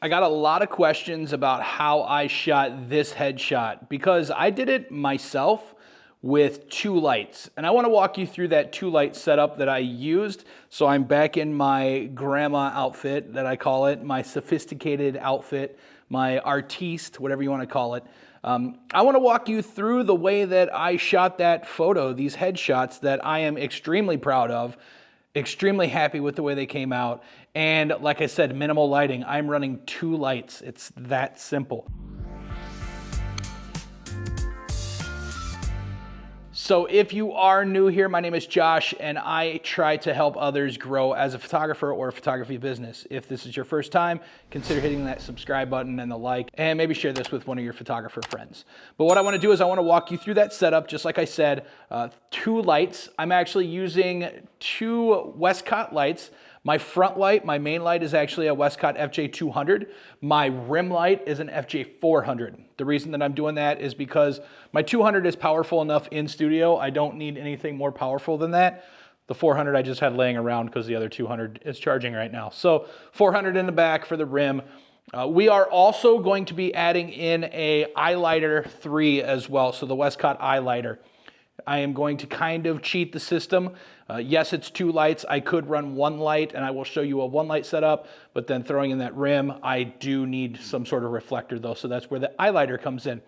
I got a lot of questions about how I shot this headshot because I did it myself with 2 lights. And I want to walk you through that 2 light setup that I used. So I'm back in my grandma outfit that I call it, my sophisticated outfit, my artiste, whatever you want to call it. I want to walk you through the way that I shot that photo, these headshots that I am extremely proud of. Extremely happy with the way they came out. And like I said, minimal lighting. I'm running 2 lights. It's that simple. So if you are new here, my name is Josh, and I try to help others grow as a photographer or a photography business. If this is your first time, consider hitting that subscribe button and the like, and maybe share this with one of your photographer friends. But what I want to do is I want to walk you through that setup, just like I said, 2 lights. I'm actually using 2 Westcott lights. My front light, my main light, is actually a Westcott FJ200. My rim light is an FJ400. The reason that I'm doing that is because my 200 is powerful enough in studio. I don't need anything more powerful than that. The 400 I just had laying around because the other 200 is charging right now. So 400 in the back for the rim. We are also going to be adding in a Eyelighter 3 as well, so the Westcott Eyelighter. I am going to kind of cheat the system. Yes, it's 2 lights. I could run 1 light, and I will show you a 1 light setup, but then throwing in that rim, I do need some sort of reflector though, so that's where the Eyelighter comes in.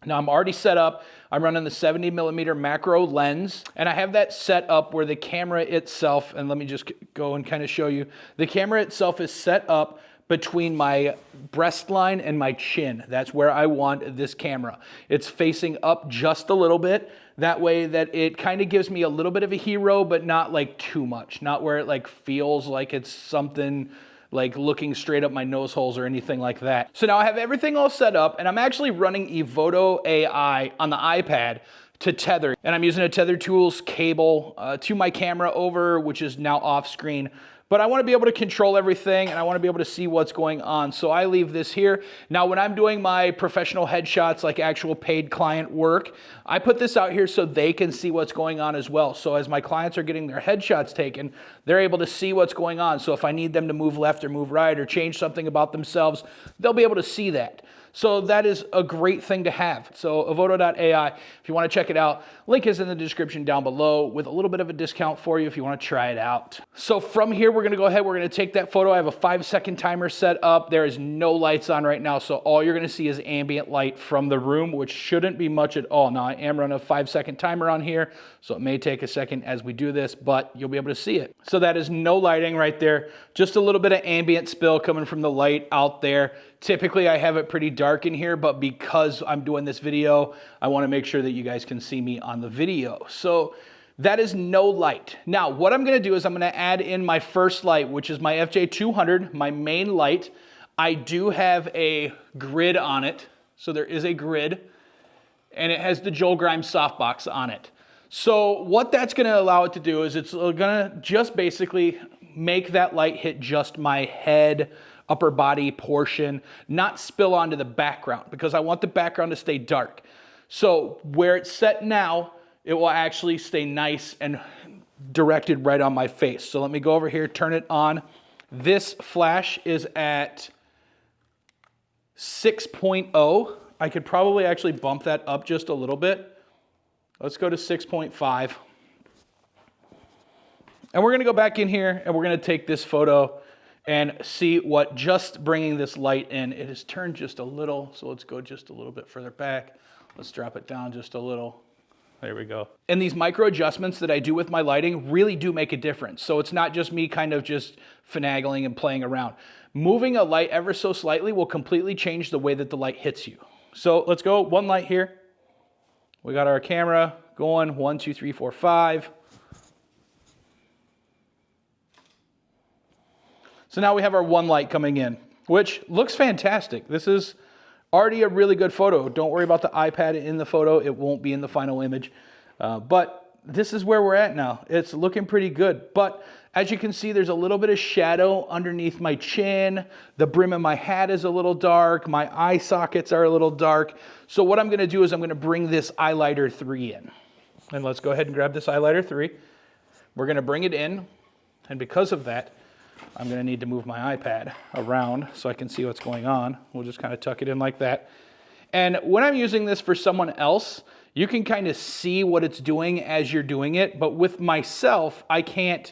Now I'm already set up. I'm running the 70mm macro lens, and I have that set up where the camera itself, and let me just go and kind of show you, the camera itself is set up between my breast line and my chin. That's where I want this camera. It's facing up just a little bit. That way that it kind of gives me a little bit of a hero, but not like too much. Not where it like feels like it's something like looking straight up my nose holes or anything like that. So now I have everything all set up, and I'm actually running Evoto AI on the iPad to tether. And I'm using a Tether Tools cable to my camera over, which is now off screen. But I want to be able to control everything, and I want to be able to see what's going on. So I leave this here. Now, when I'm doing my professional headshots, like actual paid client work, I put this out here so they can see what's going on as well. So as my clients are getting their headshots taken, they're able to see what's going on. So if I need them to move left or move right or change something about themselves, they'll be able to see that. So that is a great thing to have. So Evoto.ai, if you want to check it out, link is in the description down below with a little bit of a discount for you if you want to try it out. So from here, we're going to go ahead, we're going to take that photo. I have a 5-second timer set up. There is no lights on right now, so all you're going to see is ambient light from the room, which shouldn't be much at all. Now I am running a 5-second timer on here, so it may take a second as we do this, but you'll be able to see it. So that is no lighting right there, just a little bit of ambient spill coming from the light out there. Typically I have it pretty dark in here, but because I'm doing this video, I want to make sure that you guys can see me on the video. So that is no light. Now what I'm going to do is I'm going to add in my first light, which is my FJ200, my main light. I do have a grid on it. So there is a grid, and it has the Joel Grimes softbox on it. So what that's going to allow it to do is it's going to just basically make that light hit just my head, upper body portion, not spill onto the background, because I want the background to stay dark. So where it's set now, it will actually stay nice and directed right on my face. So let me go over here, turn it on. This flash is at 6.0. I could probably actually bump that up just a little bit. Let's go to 6.5. And we're gonna go back in here and we're gonna take this photo and see what just bringing this light in. It has turned just a little, so let's go just a little bit further back. Let's drop it down just a little. There we go. And these micro adjustments that I do with my lighting really do make a difference. So it's not just me kind of just finagling and playing around. Moving a light ever so slightly will completely change the way that the light hits you. So let's go 1 light here. We got our camera going, 1, 2, 3, 4, 5. So now we have our 1 light coming in, which looks fantastic. This is already a really good photo. Don't worry about the iPad in the photo. It won't be in the final image. But this is where we're at now. It's looking pretty good. But as you can see, there's a little bit of shadow underneath my chin. The brim of my hat is a little dark. My eye sockets are a little dark. So what I'm going to do is I'm going to bring this Eyelighter 3 in. And let's go ahead and grab this Eyelighter 3. We're going to bring it in. And because of that, I'm gonna need to move my iPad around so I can see what's going on. We'll just kind of tuck it in like that. And when I'm using this for someone else, you can kind of see what it's doing as you're doing it, but with myself, I can't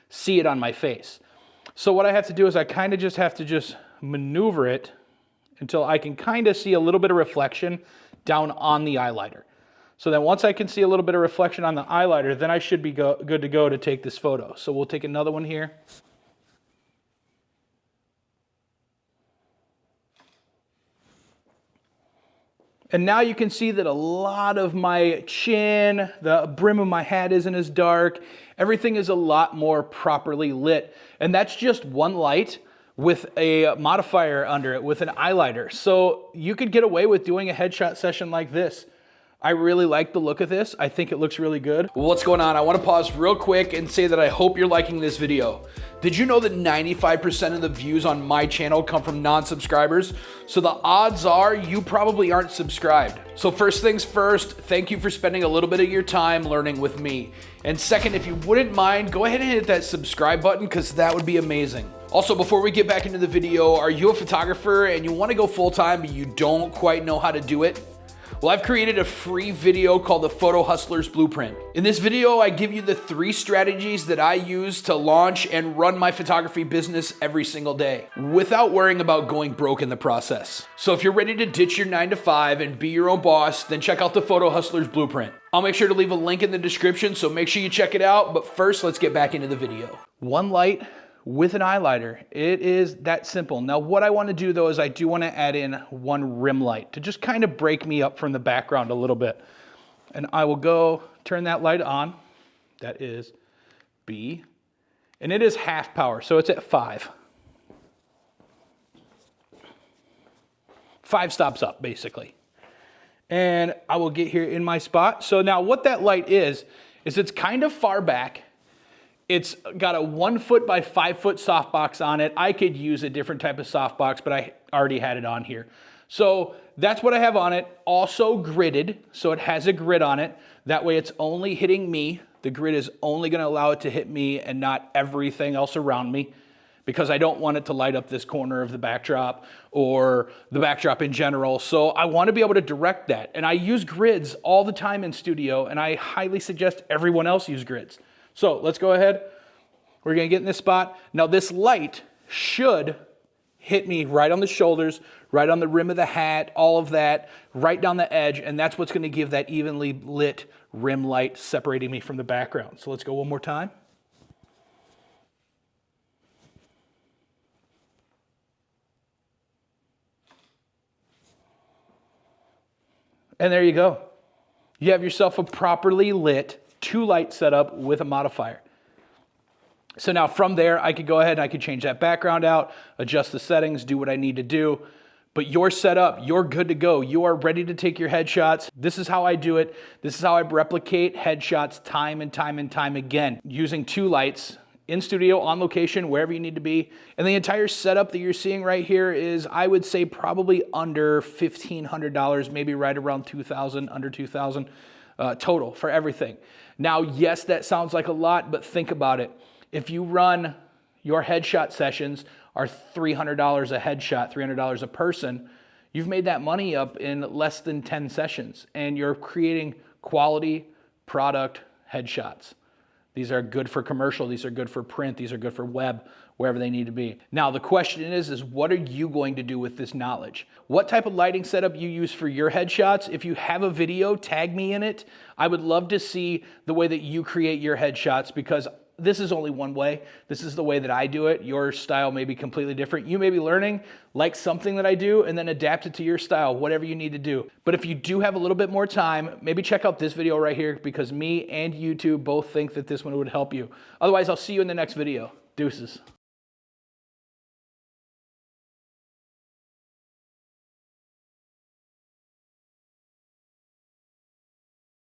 see it on my face. So what I have to do is I kind of just have to maneuver it until I can kind of see a little bit of reflection down on the eyeliner. So then once I can see a little bit of reflection on the eyeliner, then I should be good to go to take this photo. So we'll take another one here. And now you can see that a lot of my chin, the brim of my hat isn't as dark. Everything is a lot more properly lit. And that's just one light with a modifier under it, with an eyeliner. So you could get away with doing a headshot session like this. I really like the look of this. I think it looks really good. Well, what's going on? I want to pause real quick and say that I hope you're liking this video. Did you know that 95% of the views on my channel come from non-subscribers? So the odds are you probably aren't subscribed. So first things first, thank you for spending a little bit of your time learning with me. And second, if you wouldn't mind, go ahead and hit that subscribe button because that would be amazing. Also, before we get back into the video, are you a photographer and you want to go full-time but you don't quite know how to do it? Well, I've created a free video called the PhotoHustlers Blueprint. In this video, I give you the 3 strategies that I use to launch and run my photography business every single day without worrying about going broke in the process. So if you're ready to ditch your 9-to-5 and be your own boss, then check out the PhotoHustlers Blueprint. I'll make sure to leave a link in the description, so make sure you check it out. But first, let's get back into the video. One light with an eyeliner. It is that simple. Now what I want to do though is I do want to add in one rim light to just kind of break me up from the background a little bit. And I will go turn that light on. That is B. And it is half power, so it's at 5. 5 stops up basically. And I will get here in my spot. So now what that light is it's kind of far back. It's got a 1 foot by 5 foot softbox on it. I could use a different type of softbox, but I already had it on here. So that's what I have on it. Also gridded, so it has a grid on it. That way it's only hitting me. The grid is only gonna allow it to hit me and not everything else around me, because I don't want it to light up this corner of the backdrop or the backdrop in general. So I want to be able to direct that. And I use grids all the time in studio, and I highly suggest everyone else use grids. So let's go ahead. We're gonna get in this spot. Now this light should hit me right on the shoulders, right on the rim of the hat, all of that, right down the edge, and that's what's gonna give that evenly lit rim light separating me from the background. So let's go one more time. And there you go. You have yourself a properly lit 2-light setup with a modifier. So now from there, I could go ahead and I could change that background out, adjust the settings, do what I need to do. But you're set up, you're good to go. You are ready to take your headshots. This is how I do it. This is how I replicate headshots time and time and time again, using 2 lights in studio, on location, wherever you need to be. And the entire setup that you're seeing right here is, I would say, probably under $1,500, maybe right around $2,000, under $2,000 total for everything. Now, yes, that sounds like a lot, but think about it. If you run your headshot sessions are $300 a headshot, $300 a person, you've made that money up in less than 10 sessions, and you're creating quality product headshots. These are good for commercial, these are good for print, these are good for web, wherever they need to be. Now the question is what are you going to do with this knowledge? What type of lighting setup you use for your headshots? If you have a video, tag me in it. I would love to see the way that you create your headshots, because this is only one way. This is the way that I do it. Your style may be completely different. You may be learning like something that I do and then adapt it to your style, whatever you need to do. But if you do have a little bit more time, maybe check out this video right here, because me and YouTube both think that this one would help you. Otherwise, I'll see you in the next video. Deuces.